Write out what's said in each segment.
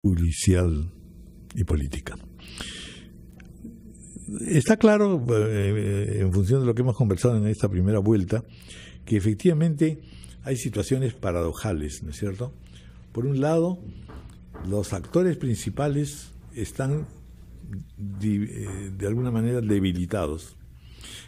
judicial y política. Está claro, en función de lo que hemos conversado en esta primera vuelta, que efectivamente hay situaciones paradojales, ¿no es cierto? Por un lado, los actores principales están de alguna manera debilitados.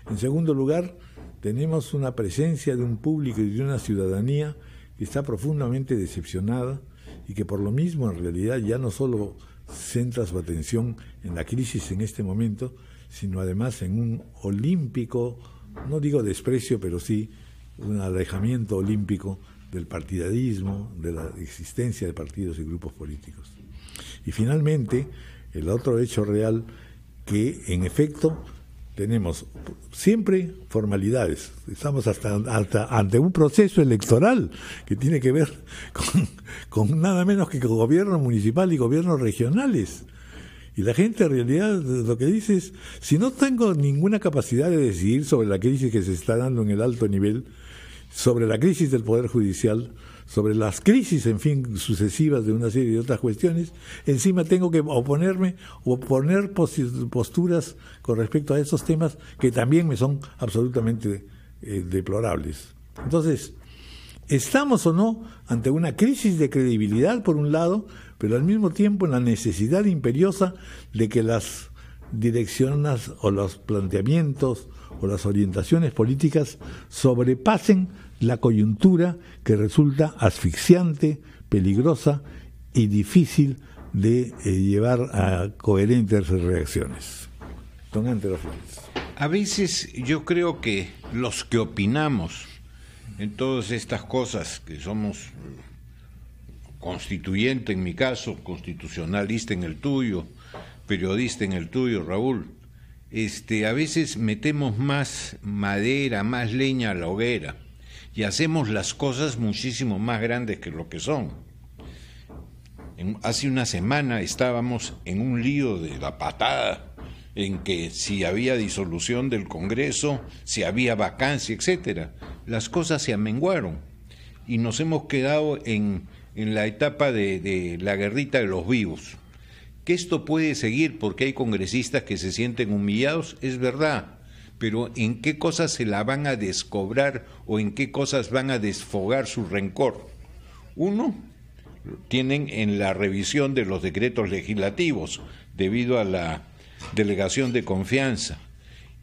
En segundo lugar, tenemos una presencia de un público y de una ciudadanía que está profundamente decepcionada y que por lo mismo en realidad ya no solo centra su atención en la crisis en este momento, sino además en un olímpico, no digo desprecio, pero sí un alejamiento olímpico del partidarismo, de la existencia de partidos y grupos políticos. Y finalmente, el otro hecho real, que en efecto tenemos siempre formalidades. Estamos hasta ante un proceso electoral que tiene que ver con nada menos que con gobierno municipal y gobiernos regionales. Y la gente en realidad lo que dice es, si no tengo ninguna capacidad de decidir sobre la crisis que se está dando en el alto nivel, sobre la crisis del Poder Judicial, sobre las crisis, en fin, sucesivas de una serie de otras cuestiones, encima tengo que oponerme o poner posturas con respecto a esos temas que también me son absolutamente deplorables. Entonces, ¿estamos o no ante una crisis de credibilidad, por un lado, pero al mismo tiempo en la necesidad imperiosa de que las direcciones o los planteamientos o las orientaciones políticas sobrepasen la coyuntura que resulta asfixiante, peligrosa y difícil de llevar a coherentes reacciones? Don Antero Flores. A veces yo creo que los que opinamos en todas estas cosas, que somos constituyente en mi caso, constitucionalista en el tuyo, periodista en el tuyo, Raúl, a veces metemos más madera, más leña a la hoguera y hacemos las cosas muchísimo más grandes que lo que son. Hace una semana estábamos en un lío de la patada, en que si había disolución del Congreso, si había vacancia, etcétera. Las cosas se amenguaron y nos hemos quedado en la etapa de la guerrita de los vivos. Que esto puede seguir porque hay congresistas que se sienten humillados, es verdad, pero ¿en qué cosas se la van a descobrar o en qué cosas van a desfogar su rencor? Uno, tienen en la revisión de los decretos legislativos debido a la delegación de confianza,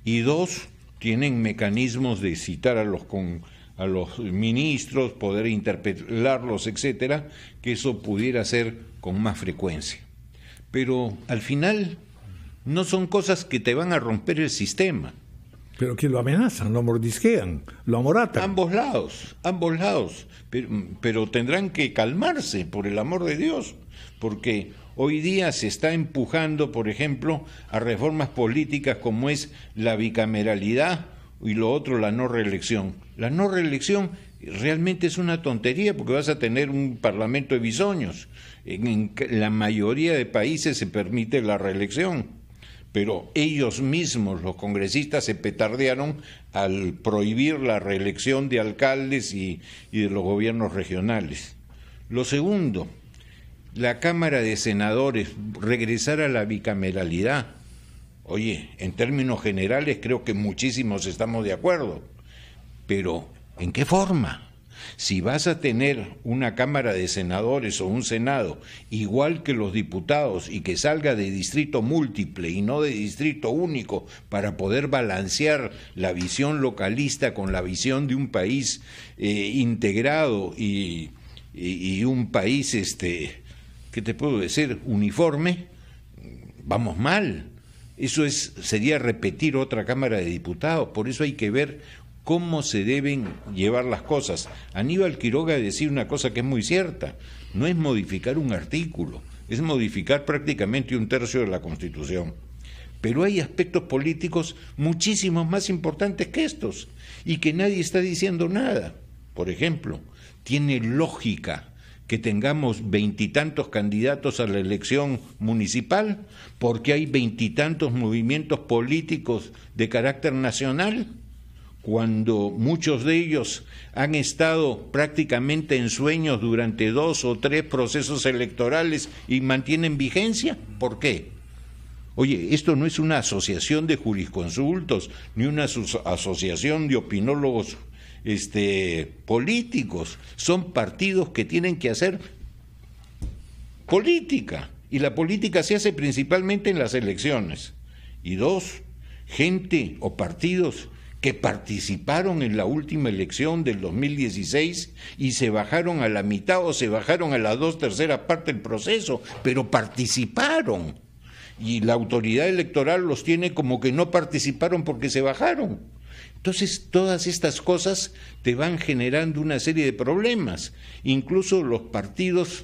y dos, tienen mecanismos de citar a los ministros, poder interpelarlos, etcétera, que eso pudiera ser con más frecuencia. Pero al final no son cosas que te van a romper el sistema. Pero que lo amenazan, lo mordisquean, lo amoratan. Ambos lados. Pero tendrán que calmarse, por el amor de Dios, porque hoy día se está empujando, por ejemplo, a reformas políticas como es la bicameralidad y lo otro, la no reelección. La no reelección realmente es una tontería porque vas a tener un parlamento de bisoños. En la mayoría de países se permite la reelección, pero ellos mismos, los congresistas, se petardearon al prohibir la reelección de alcaldes y de los gobiernos regionales. Lo segundo, la Cámara de Senadores, regresar a la bicameralidad. Oye, en términos generales creo que muchísimos estamos de acuerdo, pero ¿en qué forma? Si vas a tener una Cámara de Senadores o un Senado igual que los diputados y que salga de distrito múltiple y no de distrito único para poder balancear la visión localista con la visión de un país integrado y un país, ¿qué te puedo decir?, uniforme, vamos mal. Eso sería repetir otra Cámara de Diputados. Por eso hay que ver cómo se deben llevar las cosas. Aníbal Quiroga decía una cosa que es muy cierta: no es modificar un artículo, es modificar prácticamente un tercio de la Constitución. Pero hay aspectos políticos muchísimos más importantes que estos y que nadie está diciendo nada. Por ejemplo, ¿tiene lógica que tengamos 20 y tantos candidatos a la elección municipal porque hay 20 y tantos movimientos políticos de carácter nacional? cuando muchos de ellos han estado prácticamente en sueños durante 2 o 3 procesos electorales y mantienen vigencia? ¿Por qué? Oye, esto no es una asociación de jurisconsultos, ni una asociación de opinólogos políticos. Son partidos que tienen que hacer política, y la política se hace principalmente en las elecciones. Y 2, gente o partidos que participaron en la última elección del 2016 y se bajaron a la mitad o se bajaron a las 2/3 partes del proceso, pero participaron. Y la autoridad electoral los tiene como que no participaron porque se bajaron. Entonces, todas estas cosas te van generando una serie de problemas. Incluso los partidos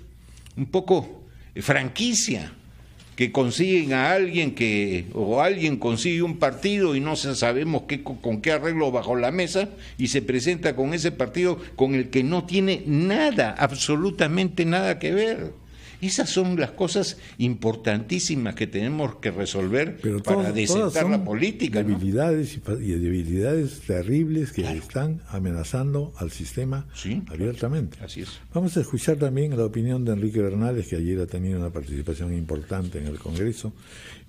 un poco franquicia, que consiguen a alguien o alguien consigue un partido y no sabemos con qué arreglo bajo la mesa, y se presenta con ese partido con el que no tiene nada, absolutamente nada que ver. Esas son las cosas importantísimas que tenemos que resolver para desentar la política, ¿no? Debilidades y debilidades terribles que están amenazando al sistema abiertamente. Así es. Vamos a escuchar también la opinión de Enrique Bernales, que ayer ha tenido una participación importante en el Congreso,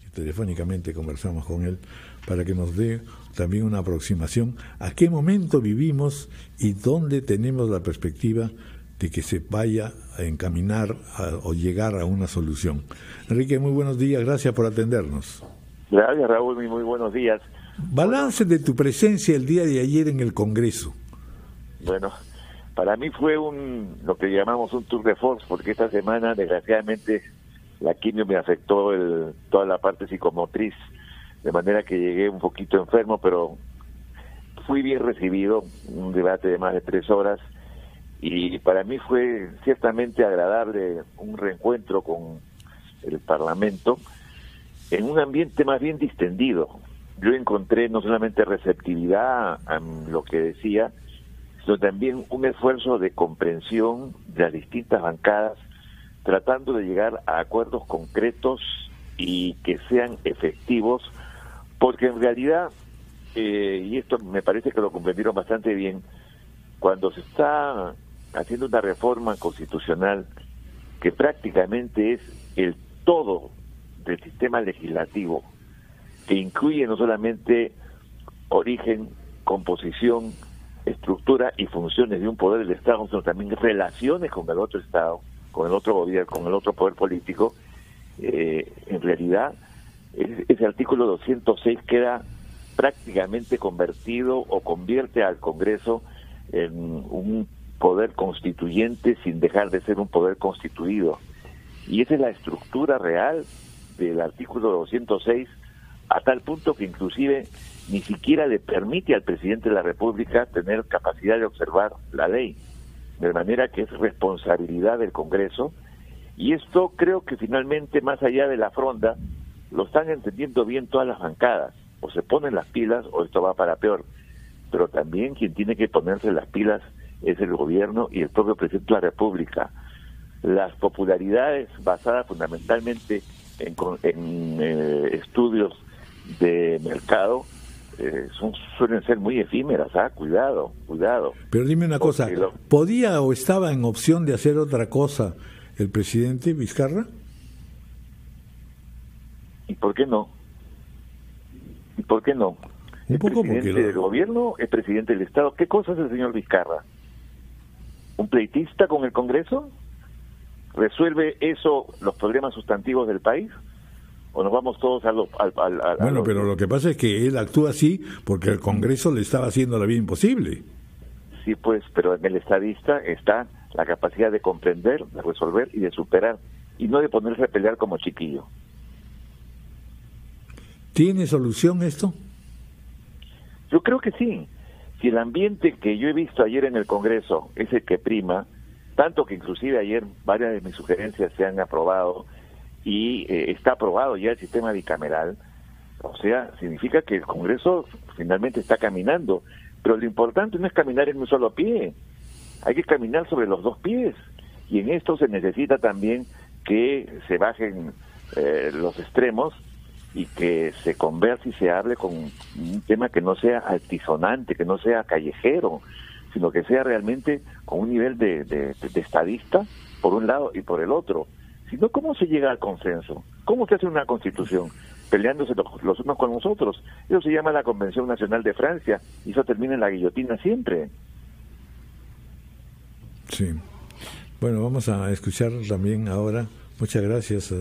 y telefónicamente conversamos con él para que nos dé también una aproximación a qué momento vivimos y dónde tenemos la perspectiva de que se vaya a encaminar o llegar a una solución. Enrique, muy buenos días, gracias por atendernos. Gracias, Raúl, muy buenos días. Balance de tu presencia el día de ayer en el Congreso. Bueno, para mí fue lo que llamamos un tour de force, porque esta semana, desgraciadamente, la quimio me afectó toda la parte psicomotriz, de manera que llegué un poquito enfermo, pero fui bien recibido, un debate de más de 3 horas, y para mí fue ciertamente agradable un reencuentro con el Parlamento en un ambiente más bien distendido. Yo encontré no solamente receptividad a lo que decía, sino también un esfuerzo de comprensión de las distintas bancadas, tratando de llegar a acuerdos concretos y que sean efectivos, porque en realidad, y esto me parece que lo comprendieron bastante bien, cuando se está haciendo una reforma constitucional que prácticamente es el todo del sistema legislativo, que incluye no solamente origen, composición, estructura y funciones de un poder del Estado, sino también relaciones con el otro Estado, con el otro gobierno, con el otro poder político, en realidad ese artículo 206 queda prácticamente convertido o convierte al Congreso en un poder constituyente sin dejar de ser un poder constituido. Y esa es la estructura real del artículo 206, a tal punto que inclusive ni siquiera le permite al presidente de la República tener capacidad de observar la ley, de manera que es responsabilidad del Congreso. Y esto creo que finalmente, más allá de la fronda, lo están entendiendo bien todas las bancadas. O se ponen las pilas o esto va para peor. Pero también quien tiene que ponerse las pilas es el gobierno y el propio presidente de la República. Las popularidades basadas fundamentalmente en estudios de mercado suelen ser muy efímeras. Cuidado. Pero dime una cosa, ¿podía o estaba en opción de hacer otra cosa el presidente Vizcarra? ¿Y por qué no? Un poco presidente del gobierno, es presidente del Estado. ¿Qué cosa es el señor Vizcarra? ¿Un pleitista con el Congreso? ¿Resuelve eso los problemas sustantivos del país? ¿O nos vamos todos Bueno, pero lo que pasa es que él actúa así porque el Congreso le estaba haciendo la vida imposible. Sí, pues, pero en el estadista está la capacidad de comprender, de resolver y de superar, y no de ponerse a pelear como chiquillo. ¿Tiene solución esto? Yo creo que sí. Si el ambiente que yo he visto ayer en el Congreso es el que prima, tanto que inclusive ayer varias de mis sugerencias se han aprobado y está aprobado ya el sistema bicameral, o sea, significa que el Congreso finalmente está caminando. Pero lo importante no es caminar en un solo pie, hay que caminar sobre los 2 pies. Y en esto se necesita también que se bajen los extremos y que se converse y se hable con un tema que no sea altisonante, que no sea callejero, sino que sea realmente con un nivel de estadista, por un lado y por el otro. Si no, ¿cómo se llega al consenso? ¿Cómo se hace una constitución? Peleándose los unos con los otros. Eso se llama la Convención Nacional de Francia, y eso termina en la guillotina siempre. Sí. Bueno, vamos a escuchar también ahora, muchas gracias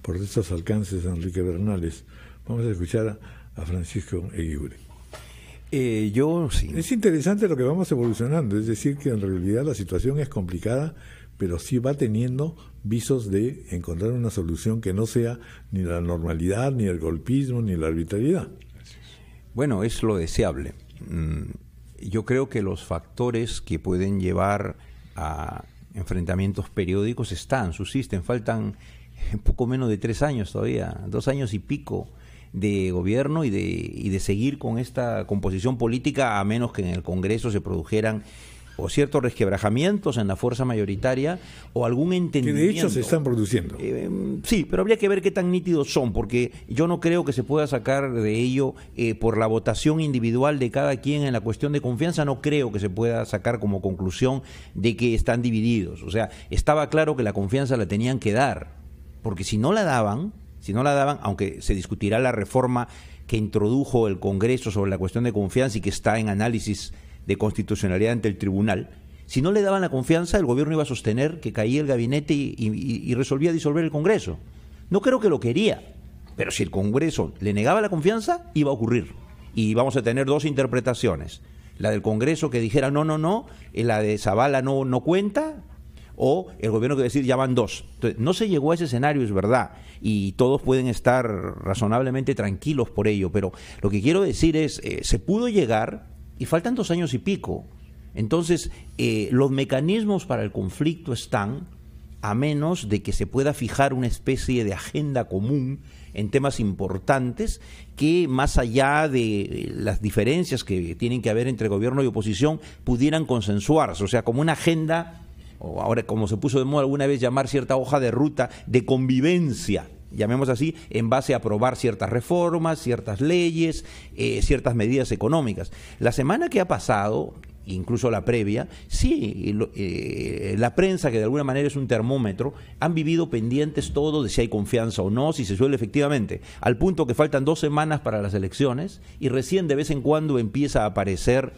por estos alcances, Enrique Bernales. Vamos a escuchar a Francisco Eguiguren. Yo sí. Es interesante lo que vamos evolucionando, es decir, que en realidad la situación es complicada, pero sí va teniendo visos de encontrar una solución que no sea ni la normalidad, ni el golpismo, ni la arbitrariedad. Bueno, es lo deseable. Yo creo que los factores que pueden llevar a enfrentamientos periódicos subsisten, faltan poco menos de 3 años todavía, 2 años y pico de gobierno y de seguir con esta composición política, a menos que en el Congreso se produjeran o ciertos resquebrajamientos en la fuerza mayoritaria o algún entendimiento. Que de hecho se están produciendo. Sí, pero habría que ver qué tan nítidos son, porque yo no creo que se pueda sacar de ello por la votación individual de cada quien en la cuestión de confianza. No creo que se pueda sacar como conclusión de que están divididos. O sea, estaba claro que la confianza la tenían que dar, porque si no la daban, aunque se discutirá la reforma que introdujo el Congreso sobre la cuestión de confianza y que está en análisis de constitucionalidad ante el tribunal, si no le daban la confianza, el gobierno iba a sostener que caía el gabinete y resolvía disolver el Congreso. No creo que lo quería, pero si el Congreso le negaba la confianza, iba a ocurrir. Y vamos a tener 2 interpretaciones. La del Congreso que dijera no, la de Zavala no cuenta, o el gobierno que decir ya van 2. Entonces, no se llegó a ese escenario, es verdad, y todos pueden estar razonablemente tranquilos por ello, pero lo que quiero decir es, se pudo llegar y faltan 2 años y pico. Entonces, los mecanismos para el conflicto están, a menos de que se pueda fijar una especie de agenda común en temas importantes que, más allá de las diferencias que tienen que haber entre gobierno y oposición, pudieran consensuarse. O sea, como una agenda, o ahora como se puso de moda alguna vez llamar cierta hoja de ruta de convivencia, llamemos así, en base a aprobar ciertas reformas, ciertas leyes, ciertas medidas económicas. La semana que ha pasado, incluso la previa, sí, la prensa, que de alguna manera es un termómetro, han vivido pendientes todo de si hay confianza o no, si se suele efectivamente, al punto que faltan 2 semanas para las elecciones y recién de vez en cuando empieza a aparecer,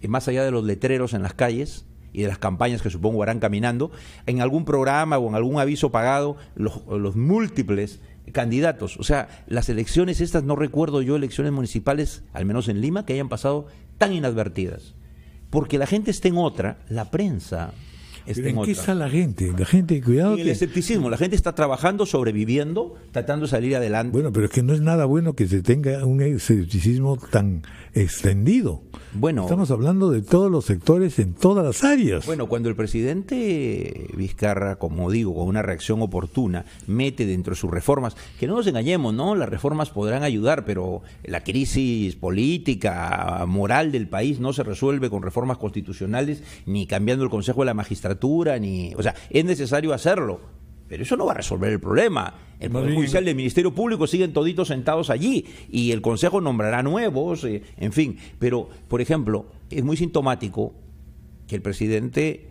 más allá de los letreros en las calles y de las campañas que supongo harán caminando, en algún programa o en algún aviso pagado, los múltiples candidatos. O sea, las elecciones estas, no recuerdo yo elecciones municipales, al menos en Lima, que hayan pasado tan inadvertidas. Porque la gente está en otra, la prensa está en ¿En otra. qué está la gente? La gente, cuidado. En el escepticismo, la gente está trabajando, sobreviviendo, tratando de salir adelante. Bueno, pero es que no es nada bueno que se tenga un escepticismo tan extendido. Bueno, estamos hablando de todos los sectores en todas las áreas. Bueno, cuando el presidente Vizcarra, como digo, con una reacción oportuna, mete dentro de sus reformas, que no nos engañemos, ¿no? Las reformas podrán ayudar, pero la crisis política, moral del país no se resuelve con reformas constitucionales, ni cambiando el Consejo de la Magistratura, o sea, es necesario hacerlo, pero eso no va a resolver el problema. El Poder Judicial y el Ministerio Público siguen toditos sentados allí y el Consejo nombrará nuevos, en fin. Pero, por ejemplo, es muy sintomático que el presidente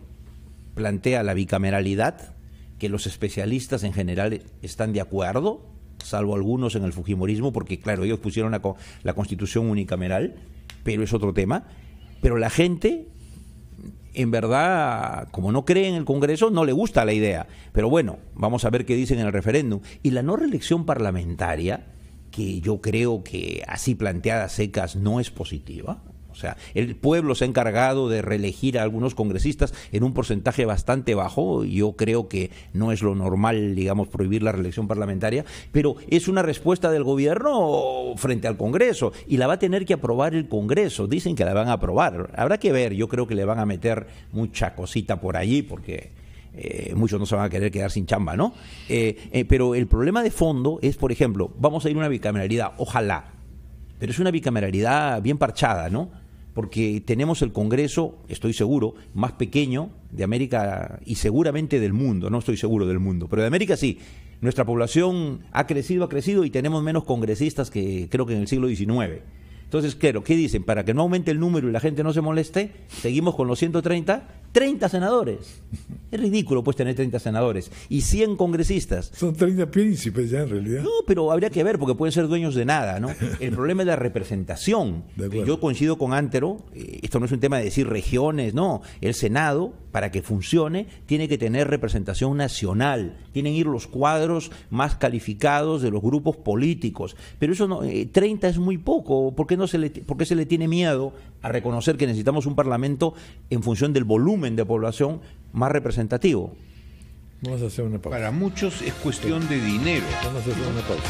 plantea la bicameralidad, que los especialistas en general están de acuerdo, salvo algunos en el fujimorismo, porque claro, ellos pusieron la Constitución unicameral, pero es otro tema. Pero la gente, en verdad, como no cree en el Congreso, no le gusta la idea. Pero bueno, vamos a ver qué dicen en el referéndum. Y la no reelección parlamentaria, que yo creo que así planteada a secas no es positiva. O sea, el pueblo se ha encargado de reelegir a algunos congresistas en un porcentaje bastante bajo. Yo creo que no es lo normal, digamos, prohibir la reelección parlamentaria, pero es una respuesta del gobierno frente al Congreso y la va a tener que aprobar el Congreso. Dicen que la van a aprobar. Habrá que ver, yo creo que le van a meter mucha cosita por allí porque muchos no se van a querer quedar sin chamba, ¿no? Pero el problema de fondo es, por ejemplo, vamos a ir a una bicameralidad, ojalá, pero es una bicameralidad bien parchada, ¿no? Porque tenemos el Congreso, estoy seguro, más pequeño de América y seguramente del mundo, no estoy seguro del mundo, pero de América sí, Nuestra población ha crecido y tenemos menos congresistas que creo que en el siglo XIX. Entonces, claro, ¿qué dicen? Para que no aumente el número y la gente no se moleste, seguimos con los 130, 30 senadores. Es ridículo, pues, tener 30 senadores y 100 congresistas. Son 30 príncipes ya, en realidad. No, pero habría que ver, porque pueden ser dueños de nada, ¿no? El problema es la representación. Yo coincido con Antero, esto no es un tema de decir regiones, no. El Senado, para que funcione, tiene que tener representación nacional. Tienen que ir los cuadros más calificados de los grupos políticos. Pero eso no, 30 es muy poco. ¿Por qué se le tiene miedo a reconocer que necesitamos un parlamento en función del volumen de población más representativo? Vamos a hacer una pausa. Para muchos es cuestión de dinero. Vamos a hacer una pausa.